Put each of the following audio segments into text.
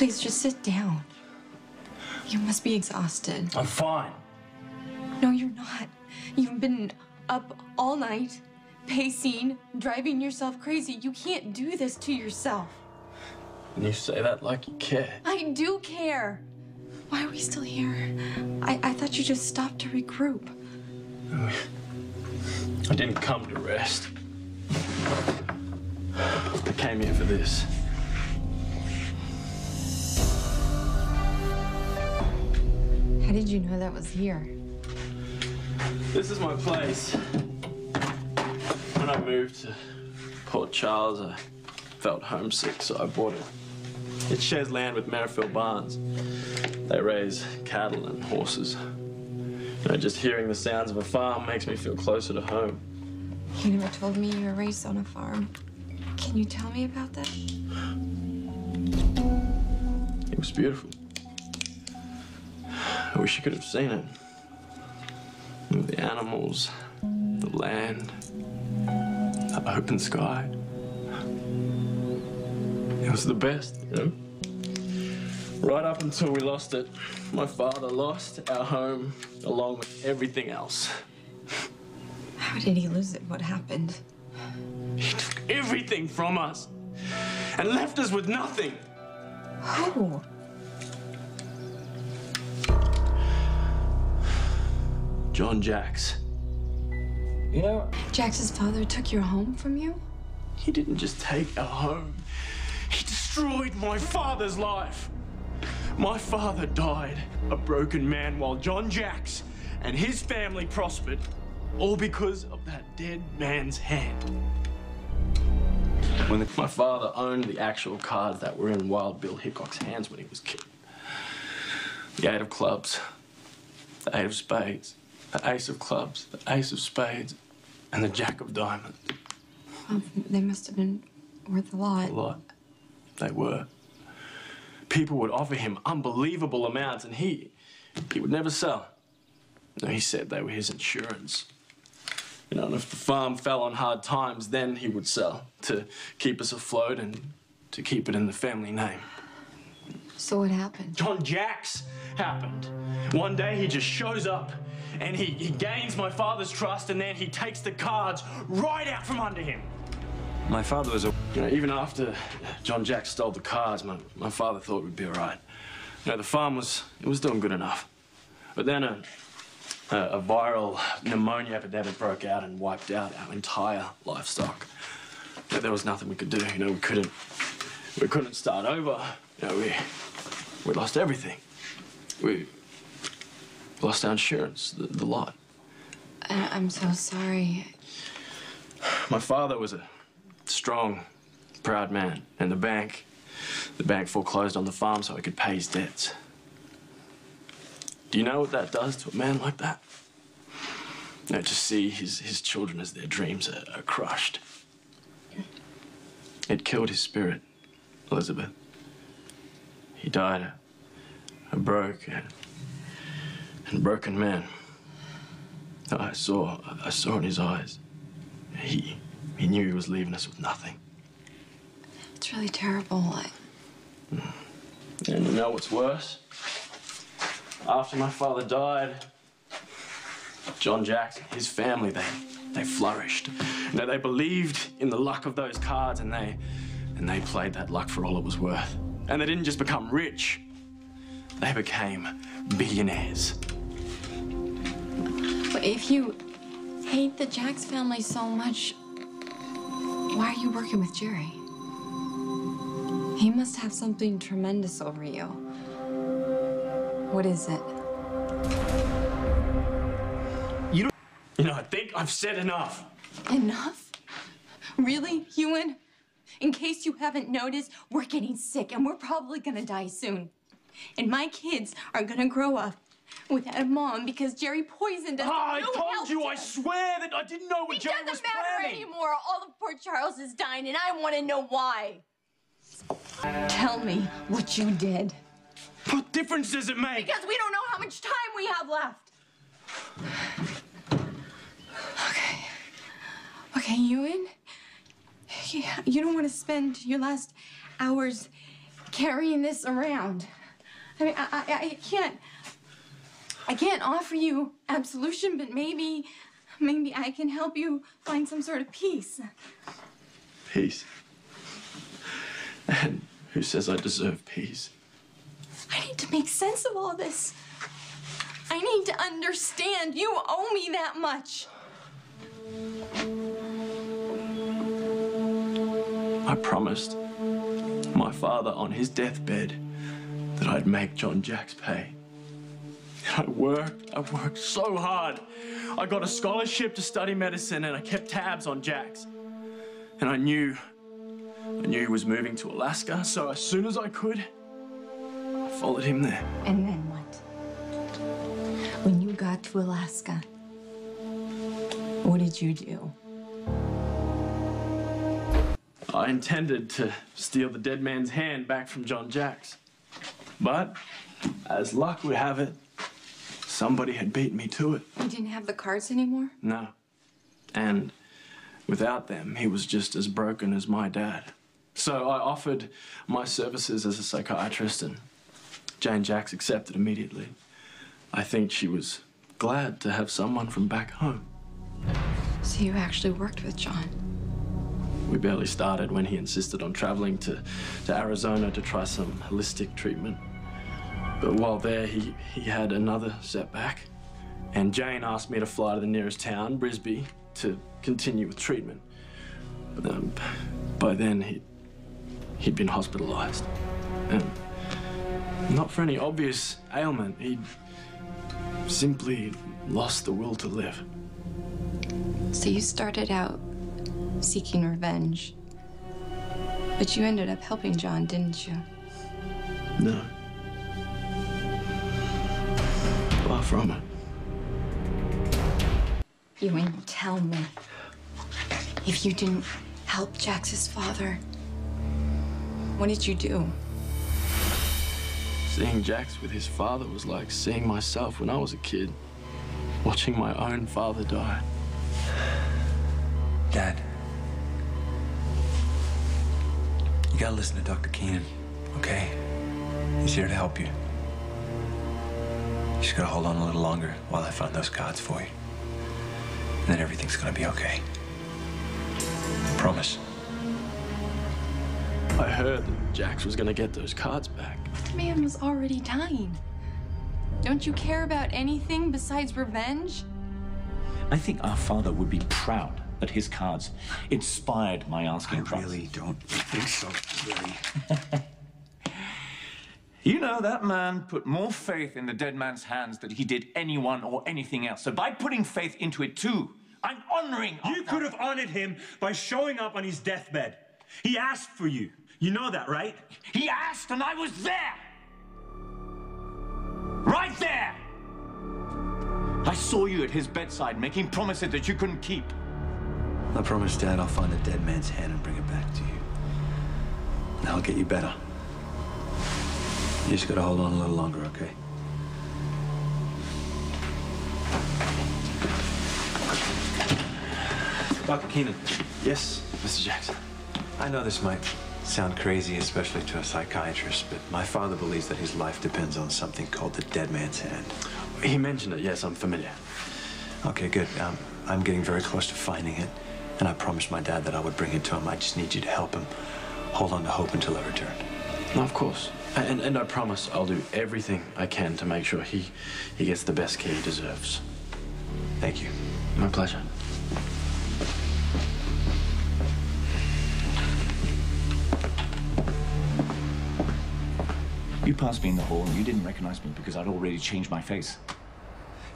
Please, just sit down. You must be exhausted. I'm fine. No, you're not. You've been up all night, pacing, driving yourself crazy. You can't do this to yourself. And you say that like you care. I do care. Why are we still here? I thought you just stopped to regroup. I didn't come to rest. I came here for this. How did you know that was here? This is my place. When I moved to Port Charles, I felt homesick, so I bought it. It shares land with Merrifield Barns. They raise cattle and horses. You know, just hearing the sounds of a farm makes me feel closer to home. You never told me you were raised on a farm. Can you tell me about that? It was beautiful. I wish you could have seen it. The animals, the land, the open sky. It was the best, you know? Right up until we lost it. My father lost our home along with everything else. How did he lose it? What happened? He took everything from us and left us with nothing. Who? John Jacks. You know, Jax's father took your home from you? he didn't just take our home. He destroyed my father's life. My father died a broken man while John Jacks and his family prospered, all because of that dead man's hand. When my father owned the actual cards that were in Wild Bill Hickok's hands when he was killed. The 8 of clubs, the 8 of spades, the ace of clubs, the ace of spades, and the jack of diamonds. Well, they must have been worth a lot. A lot. They were. People would offer him unbelievable amounts, and he would never sell. No, he said they were his insurance. You know, and if the farm fell on hard times, then he would sell to keep us afloat and to keep it in the family name. So what happened? John Jacks happened. One day he just shows up and he gains my father's trust, and then he takes the cards right out from under him. My father was a... You know, even after John Jacks stole the cards, my father thought we'd be all right. You know, the farm was doing good enough. But then a viral pneumonia epidemic broke out and wiped out our entire livestock. You know, there was nothing we could do. You know, we couldn't start over. You know, we lost everything. We lost our insurance, the lot. I'm so sorry. My father was a strong, proud man, and the bank foreclosed on the farm so he could pay his debts. Do you know what that does to a man like that? You know, to see his children as their dreams are crushed. It killed his spirit, Elizabeth. He died a broke and broken man. I saw in his eyes. He knew he was leaving us with nothing. It's really terrible. And you know what's worse? After my father died, John Jacks and his family, they flourished. You know, they believed in the luck of those cards, and they played that luck for all it was worth. And they didn't just become rich, they became billionaires. But if you hate the Jacks family so much, why are you working with Jerry? He must have something tremendous over you. What is it? You know, I think I've said enough. Enough? Really, Ewen? In case you haven't noticed, we're getting sick and we're probably gonna die soon. And my kids are gonna grow up without a mom because Jerry poisoned us. I told you, I swear that I didn't know what Jerry was It doesn't matter planning. anymore. All of Port Charles is dying and I want to know why. Tell me what you did. What difference does it make? Because we don't know how much time we have left. Okay, Ewen. You don't want to spend your last hours carrying this around. I mean, I can't offer you absolution, but maybe I can help you find some sort of peace. Peace? And who says I deserve peace? I need to make sense of all this. I need to understand. You owe me that much. I promised my father on his deathbed that I'd make John Jacks pay. I worked so hard. I got a scholarship to study medicine and I kept tabs on Jacks. And I knew he was moving to Alaska, so as soon as I could, I followed him there. And then what? When you got to Alaska, what did you do? I intended to steal the dead man's hand back from John Jacks. But, as luck would have it, somebody had beat me to it. You didn't have the cards anymore? No. And without them, he was just as broken as my dad. So I offered my services as a psychiatrist, and Jane Jacks accepted immediately. I think she was glad to have someone from back home. So you actually worked with John? We barely started when he insisted on traveling to Arizona to try some holistic treatment. But while there, he had another setback. And Jane asked me to fly to the nearest town, Brisbane, to continue with treatment. But by then, he'd been hospitalized. And not for any obvious ailment, he'd simply lost the will to live. So you started out seeking revenge, but you ended up helping John, didn't you? No. Far from it. Ewen, tell me, if you didn't help Jax's father, what did you do? Seeing Jax with his father was like seeing myself when I was a kid, watching my own father die. Dad, you gotta listen to Dr. Kennen, okay? He's here to help you. You just gotta hold on a little longer while I find those cards for you. And then everything's gonna be okay. I promise. I heard that Jax was gonna get those cards back. The man was already dying. Don't you care about anything besides revenge? I think our father would be proud that his cards inspired my asking price. I really don't think so, really. You know, that man put more faith in the dead man's hands than he did anyone or anything else. So by putting faith into it too, I'm honoring our You could have honored him by showing up on his deathbed. He asked for you. You know that, right? He asked and I was there. Right there. I saw you at his bedside making promises that you couldn't keep. I promise, Dad, I'll find the dead man's hand and bring it back to you. And I'll get you better. You just gotta hold on a little longer, okay? Dr. Kennen. Yes, Mr. Jackson. I know this might sound crazy, especially to a psychiatrist, but my father believes that his life depends on something called the dead man's hand. He mentioned it, yes, I'm familiar. Okay, good. I'm getting very close to finding it, and I promised my dad that I would bring it to him. I just need you to help him hold on to hope until I return. No, of course. And I promise I'll do everything I can to make sure he gets the best care he deserves. Thank you. My pleasure. You passed me in the hall and you didn't recognize me because I'd already changed my face.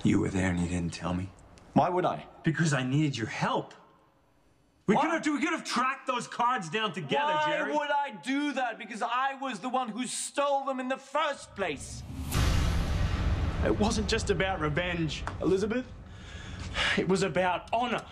You were there and you didn't tell me? Why would I? Because I needed your help. We could have tracked those cards down together, Jerry. Why would I do that? Because I was the one who stole them in the first place. It wasn't just about revenge, Elizabeth. It was about honor.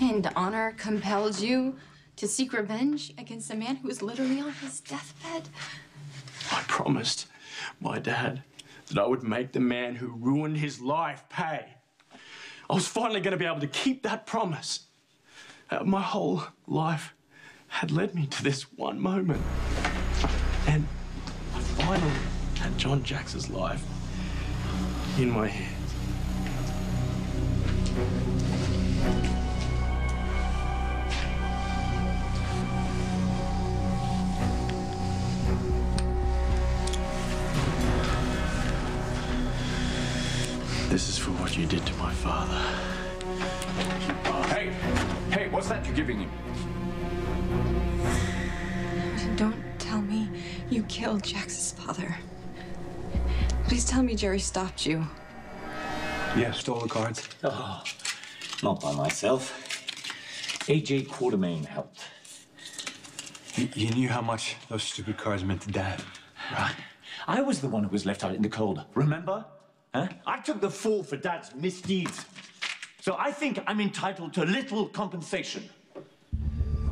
And honor compelled you to seek revenge against a man who was literally on his deathbed? I promised my dad that I would make the man who ruined his life pay. I was finally going to be able to keep that promise. My whole life had led me to this one moment. And I finally had John Jax's life in my hands. This is for what you did to my father. Hey, what's that you're giving him? Don't tell me you killed Jax's father. Please tell me Jerry stopped you. Yeah, stole the cards. Oh, not by myself. A.J. Quartermain helped. You knew how much those stupid cards meant to Dad. Right. I was the one who was left out in the cold, remember? Huh? I took the fall for Dad's misdeeds. So I think I'm entitled to little compensation.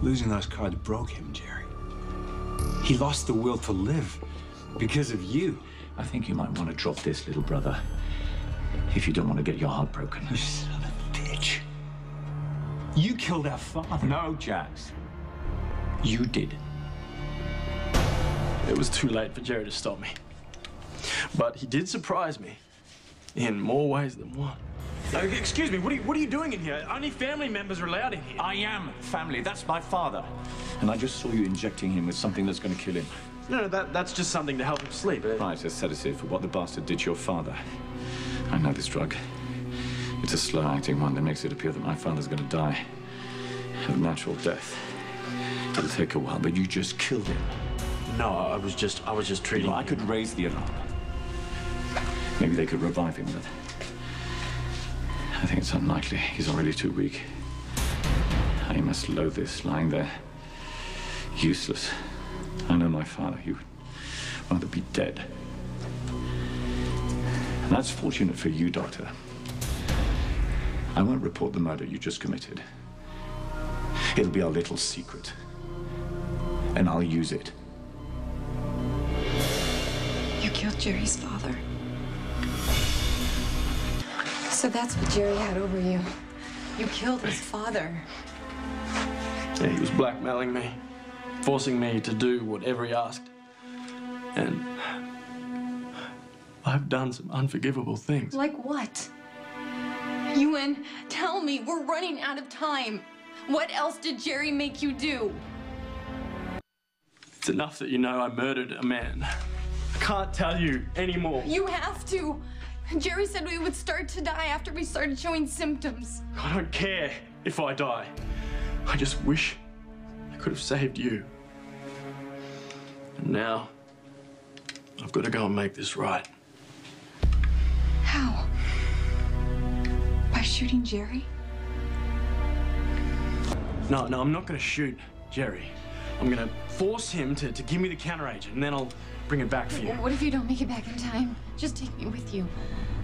Losing those cards broke him, Jerry. He lost the will to live because of you. I think you might want to drop this, little brother, if you don't want to get your heart broken. You son of a bitch. You killed our father. No, Jax. You did. It was too late for Jerry to stop me. But he did surprise me in more ways than one. Excuse me, what are you doing in here? Only family members are allowed in here. I am family. That's my father. And I just saw you injecting him with something that's going to kill him. No, that's just something to help him sleep. Right, a sedative for what the bastard did to your father. I know this drug. It's a slow-acting one that makes it appear that my father's going to die of natural death. It'll take a while, but you just killed him. No, I was just treating I could raise the alarm. Maybe they could revive him, but I think it's unlikely. He's already too weak. I must loathe this, lying there, useless. I know my father. He would rather be dead. And that's fortunate for you, Doctor. I won't report the murder you just committed. It'll be our little secret. And I'll use it. You killed Jerry's father. So that's what Jerry had over you. You killed his father. Yeah, he was blackmailing me, forcing me to do whatever he asked. And I've done some unforgivable things. Like what? Ewen, tell me, we're running out of time. What else did Jerry make you do? It's enough that you know I murdered a man. I can't tell you anymore. You have to. Jerry said we would start to die after we started showing symptoms. I don't care if I die. I just wish I could have saved you. And now, I've got to go and make this right. How? By shooting Jerry? No, I'm not going to shoot Jerry. I'm going to force him to give me the counteragent, and then I'll bring it back for you. What if you don't make it back in time? Just take me with you.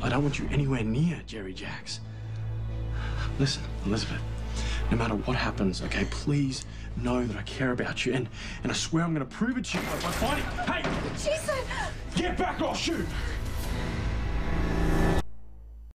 I don't want you anywhere near Jerry Jax. Listen, Elizabeth, no matter what happens, okay, please know that I care about you, and I swear I'm going to prove it to you by finding... Hey! Jason! Get back or I'll shoot!